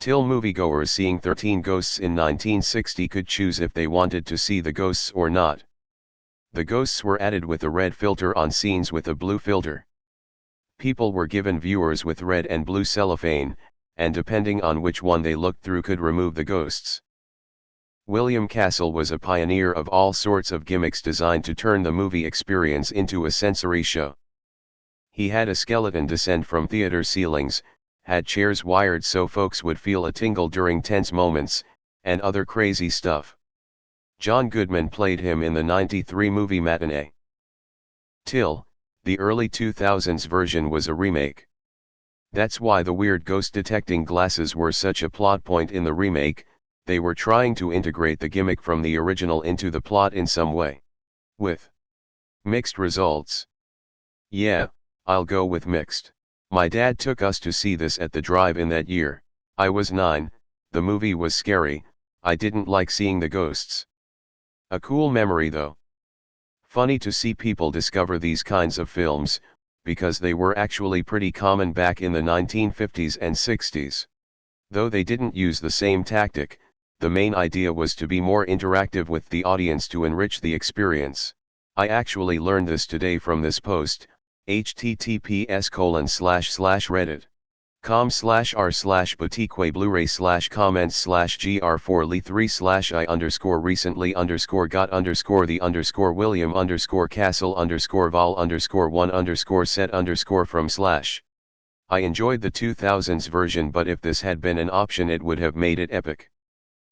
TIL moviegoers seeing 13 ghosts in 1960 could choose if they wanted to see the ghosts or not. The ghosts were added with a red filter on scenes with a blue filter. People were given viewers with red and blue cellophane, and depending on which one they looked through could remove the ghosts. William Castle was a pioneer of all sorts of gimmicks designed to turn the movie experience into a sensory show. He had a skeleton descend from theater ceilings, had chairs wired so folks would feel a tingle during tense moments, and other crazy stuff. John Goodman played him in the '93 movie Matinee. TIL, the early 2000s version, was a remake. That's why the weird ghost detecting glasses were such a plot point in the remake. They were trying to integrate the gimmick from the original into the plot in some way. With mixed results. Yeah, I'll go with mixed. My dad took us to see this at the drive-in that year. I was 9, the movie was scary, I didn't like seeing the ghosts. A cool memory though. Funny to see people discover these kinds of films, because they were actually pretty common back in the 1950s and 60s. Though they didn't use the same tactic, the main idea was to be more interactive with the audience to enrich the experience. I actually learned this today from this post, https://reddit.com/r/boutique blu-ray/comment/gr4ly3/I_William_Castle_Val_1_set_from/. I enjoyed the 2000s version, but if this had been an option it would have made it epic.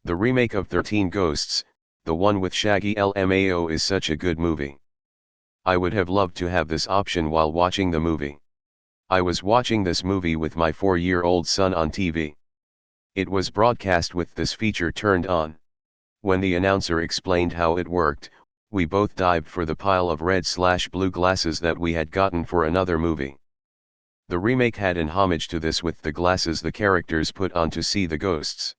The remake of 13 Ghosts, the one with Shaggy LMAO, is such a good movie. I would have loved to have this option while watching the movie. I was watching this movie with my 4-year-old son on TV. It was broadcast with this feature turned on. When the announcer explained how it worked, we both dived for the pile of red/blue glasses that we had gotten for another movie. The remake had an homage to this with the glasses the characters put on to see the ghosts.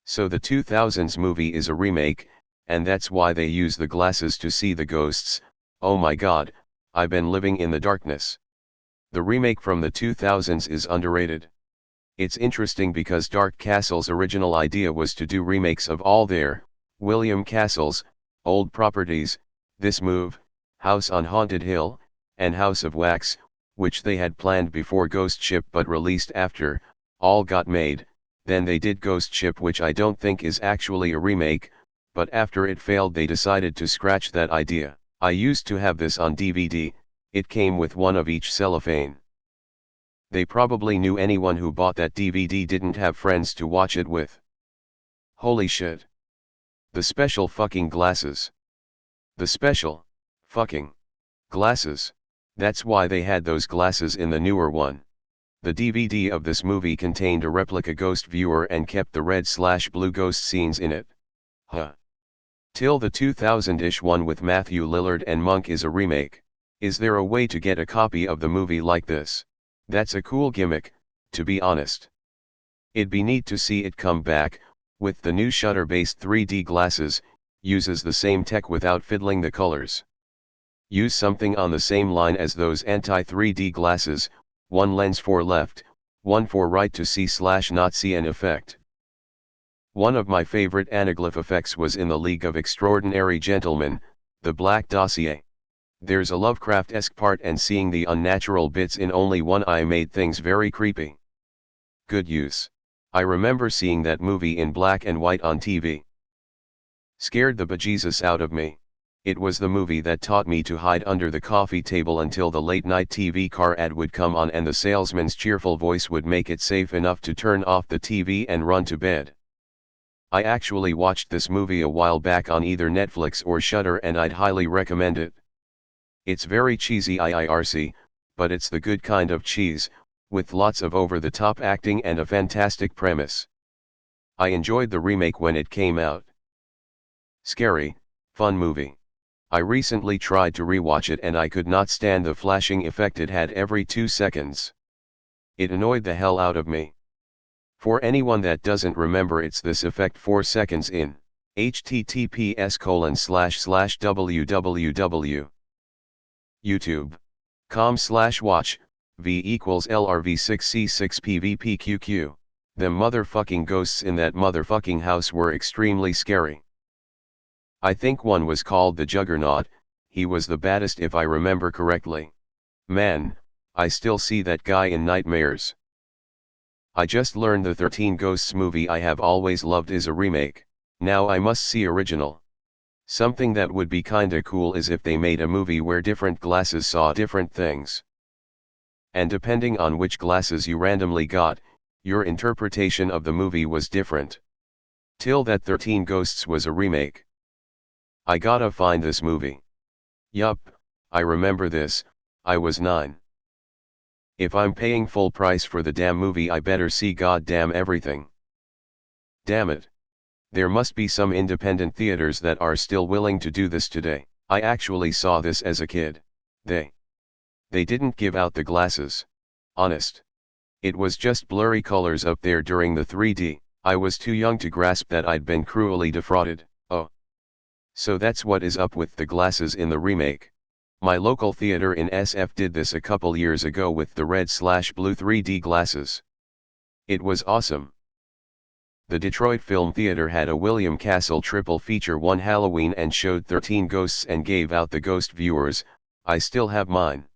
So the 2000s movie is a remake, and that's why they use the glasses to see the ghosts. Oh my god, I've been living in the darkness. The remake from the 2000s is underrated. It's interesting because Dark Castle's original idea was to do remakes of all their, William Castle's, old properties, This Move, House on Haunted Hill, and House of Wax, which they had planned before Ghost Ship but released after, all got made. Then they did Ghost Ship, which I don't think is actually a remake, but after it failed they decided to scratch that idea. I used to have this on DVD, it came with one of each cellophane. They probably knew anyone who bought that DVD didn't have friends to watch it with. Holy shit. The special fucking glasses. The special fucking glasses. That's why they had those glasses in the newer one. The DVD of this movie contained a replica ghost viewer and kept the red/blue ghost scenes in it. Huh. TIL, the 2000-ish one with Matthew Lillard and Monk, is a remake. Is there a way to get a copy of the movie like this? That's a cool gimmick, to be honest. It'd be neat to see it come back, with the new shutter-based 3D glasses, uses the same tech without fiddling the colors. Use something on the same line as those anti-3D glasses, one lens for left, one for right to see/not see an effect. One of my favorite anaglyph effects was in The League of Extraordinary Gentlemen, The Black Dossier. There's a Lovecraft-esque part, and seeing the unnatural bits in only one eye made things very creepy. Good use. I remember seeing that movie in black and white on TV. Scared the bejesus out of me. It was the movie that taught me to hide under the coffee table until the late-night TV car ad would come on and the salesman's cheerful voice would make it safe enough to turn off the TV and run to bed. I actually watched this movie a while back on either Netflix or Shudder, and I'd highly recommend it. It's very cheesy IRC, but it's the good kind of cheese, with lots of over-the-top acting and a fantastic premise. I enjoyed the remake when it came out. Scary, fun movie. I recently tried to rewatch it and I could not stand the flashing effect it had every 2 seconds. It annoyed the hell out of me. For anyone that doesn't remember, it's this effect 4 seconds in https://www. YouTube.com/watch, v=LRV6C6PVPQQ. Them motherfucking ghosts in that motherfucking house were extremely scary. I think one was called the Juggernaut, he was the baddest if I remember correctly. Man, I still see that guy in nightmares. I just learned the 13 Ghosts movie I have always loved is a remake. Now I must see original. Something that would be kinda cool is if they made a movie where different glasses saw different things. And depending on which glasses you randomly got, your interpretation of the movie was different. Till that 13 Ghosts was a remake. I gotta find this movie. Yup, I remember this, I was 9. If I'm paying full price for the damn movie I better see goddamn everything. Damn it. There must be some independent theaters that are still willing to do this today. I actually saw this as a kid. They didn't give out the glasses. Honest. It was just blurry colors up there during the 3D. I was too young to grasp that I'd been cruelly defrauded. Oh. So that's what is up with the glasses in the remake. My local theater in SF did this a couple years ago with the red/blue 3D glasses. It was awesome. The Detroit Film Theater had a William Castle triple feature one Halloween and showed 13 Ghosts and gave out the ghost viewers. I still have mine.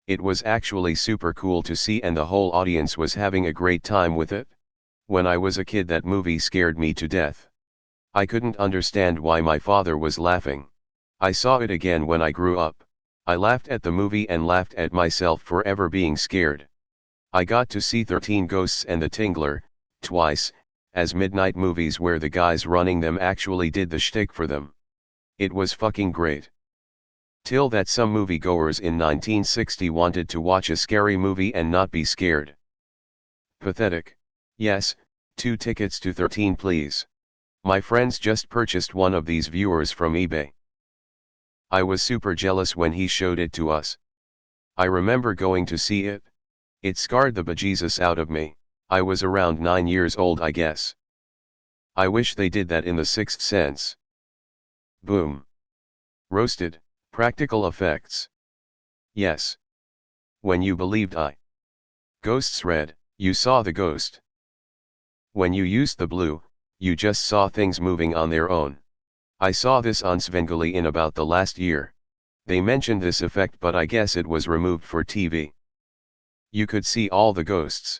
It was actually super cool to see and the whole audience was having a great time with it. When I was a kid that movie scared me to death. I couldn't understand why my father was laughing. I saw it again when I grew up. I laughed at the movie and laughed at myself for ever being scared. I got to see 13 Ghosts and The Tingler, twice, as midnight movies where the guys running them actually did the shtick for them. It was fucking great. Till that some moviegoers in 1960 wanted to watch a scary movie and not be scared. Pathetic. Yes, 2 tickets to 13 please. My friends just purchased one of these viewers from eBay. I was super jealous when he showed it to us. I remember going to see it. It scarred the bejesus out of me. I was around 9 years old I guess. I wish they did that in The Sixth Sense. Boom. Roasted, practical effects. Yes. When you believed Ghosts red, you saw the ghost. When you used the blue, you just saw things moving on their own. I saw this on Svengali in about the last year. They mentioned this effect but I guess it was removed for TV. You could see all the ghosts.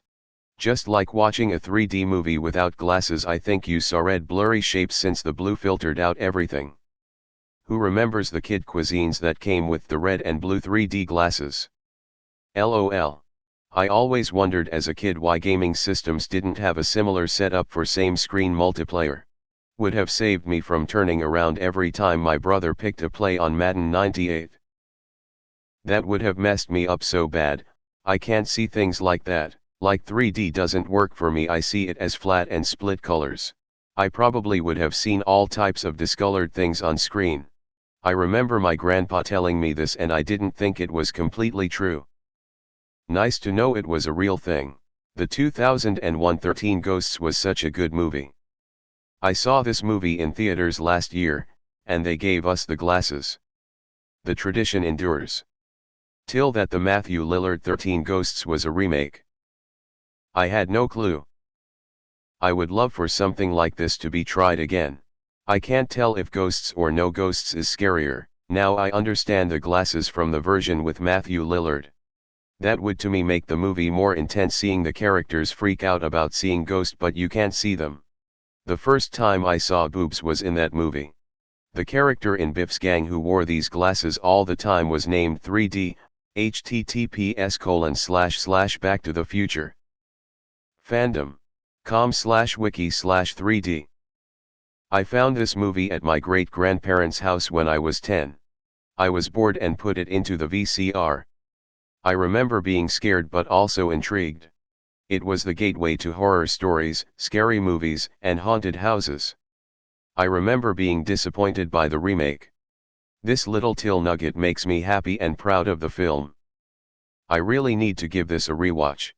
Just like watching a 3D movie without glasses. I think you saw red blurry shapes since the blue filtered out everything. Who remembers the kid cuisines that came with the red and blue 3D glasses? LOL. I always wondered as a kid why gaming systems didn't have a similar setup for same screen multiplayer. Would have saved me from turning around every time my brother picked a play on Madden 98. That would have messed me up so bad. I can't see things like that. Like 3D doesn't work for me. I see it as flat and split colors. I probably would have seen all types of discolored things on screen. I remember my grandpa telling me this and I didn't think it was completely true. Nice to know it was a real thing. The 2001 13 Ghosts was such a good movie. I saw this movie in theaters last year, and they gave us the glasses. The tradition endures. Till that the Matthew Lillard 13 Ghosts was a remake. I had no clue. I would love for something like this to be tried again. I can't tell if Ghosts or No Ghosts is scarier. Now I understand the glasses from the version with Matthew Lillard. That would to me make the movie more intense, seeing the characters freak out about seeing ghosts but you can't see them. The first time I saw boobs was in that movie. The character in Biff's gang who wore these glasses all the time was named 3D, https://Back to the Future. Fandom.com/wiki/3D. I found this movie at my great-grandparents' house when I was 10. I was bored and put it into the VCR. I remember being scared but also intrigued. It was the gateway to horror stories, scary movies, and haunted houses. I remember being disappointed by the remake. This little TIL nugget makes me happy and proud of the film. I really need to give this a rewatch.